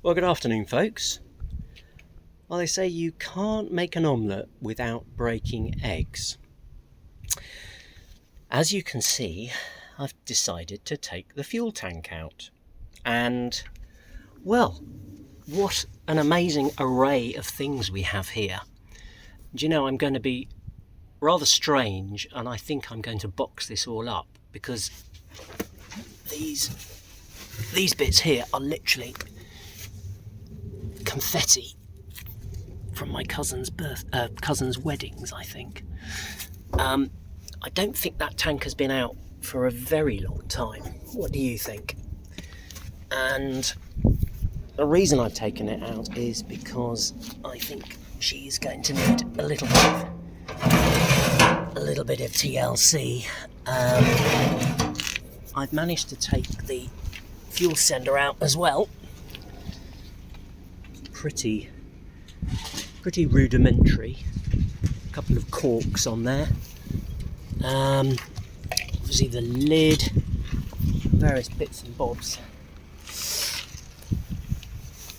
Well, good afternoon, folks. Well, they say you can't make an omelette without breaking eggs. As you can see, I've decided to take the fuel tank out. And, well, what an amazing array of things we have here. Do you know, I'm going to be rather strange, and I think I'm going to box this all up because these bits here are literally confetti from my cousin's weddings, I think. I don't think that tank has been out for a very long time. What do you think? And the reason I've taken it out is because I think she's going to need a little bit of TLC. I've managed to take the fuel sender out as well. Pretty rudimentary. A couple of corks on there. Obviously the lid, various bits and bobs.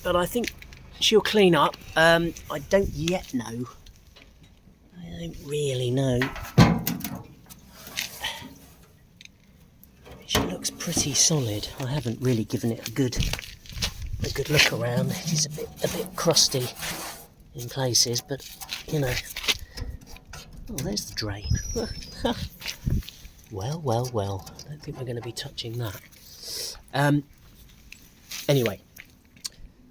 But I think she'll clean up. I don't yet know. I don't really know. She looks pretty solid. I haven't really given it a good look around. It's a bit crusty in places, but you know. Oh, there's the drain. Well. I don't think we're going to be touching that. Anyway,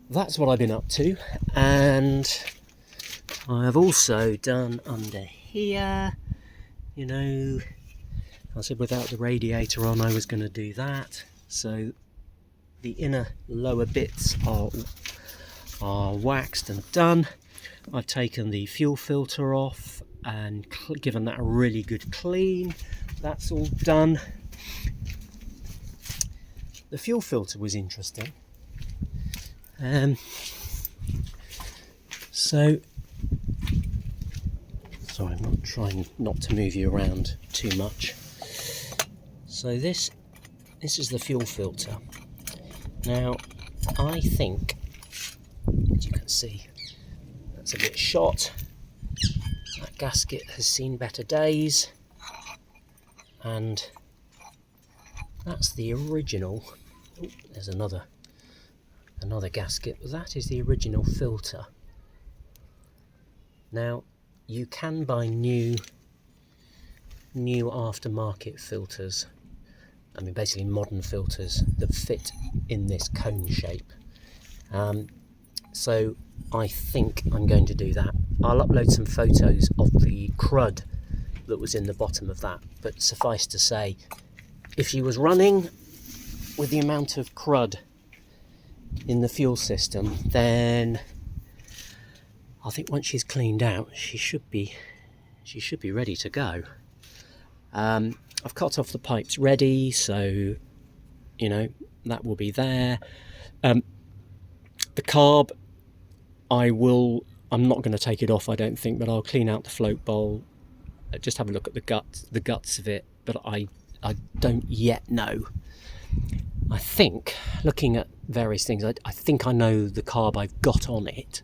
that's what I've been up to, and I have also done under here. You know, I said without the radiator on, I was going to do that. So the inner lower bits are waxed and done. I've taken the fuel filter off and given that a really good clean. That's all done. The fuel filter was interesting. So sorry, I'm not trying not to move you around too much. So this is the fuel filter. Now I think, as you can see, that's a bit shot. That gasket has seen better days, and that's the original. Oh, there's another gasket, but that is the original filter. Now you can buy new aftermarket filters. I mean, basically modern filters that fit in this cone shape. So I think I'm going to do that. I'll upload some photos of the crud that was in the bottom of that, but suffice to say, if she was running with the amount of crud in the fuel system, then I think once she's cleaned out, she should be ready to go. I've cut off the pipes ready, so you know that will be there. The carb, I'm not going to take it off, I don't think, but I'll clean out the float bowl, just have a look at the guts of it, but I don't yet know. I think, looking at various things, I think I know the carb I've got on it,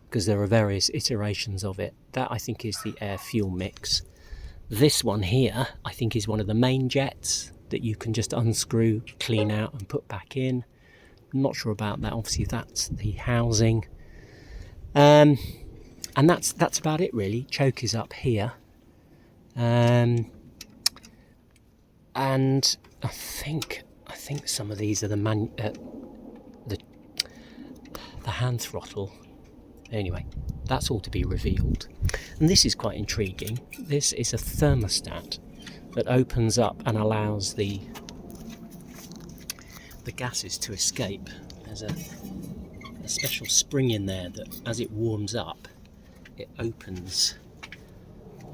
because there are various iterations of it. That I think is the air fuel mix. This one here, I think, is one of the main jets that you can just unscrew, clean out and put back in. I'm not sure about that. Obviously that's the housing. And that's about it really. Choke is up here. And I think some of these are the hand throttle. Anyway, that's all to be revealed. And this is quite intriguing. This is a thermostat that opens up and allows the gases to escape. There's a special spring in there that, as it warms up, it opens.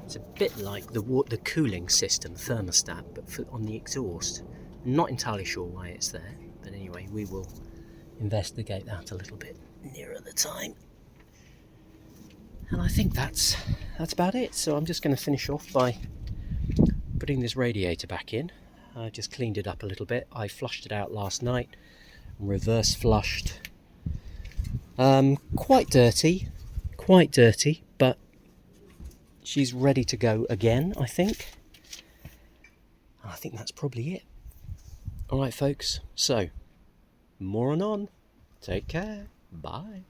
It's a bit like the cooling system thermostat, but on the exhaust. I'm not entirely sure why it's there, but anyway, we will investigate that a little bit nearer the time. And I think that's about it. So I'm just going to finish off by putting this radiator back in. I just cleaned it up a little bit. I flushed it out last night and reverse flushed Quite dirty, but she's ready to go again, I think. I think that's probably it. All right, folks. So, more on. Take care. Bye.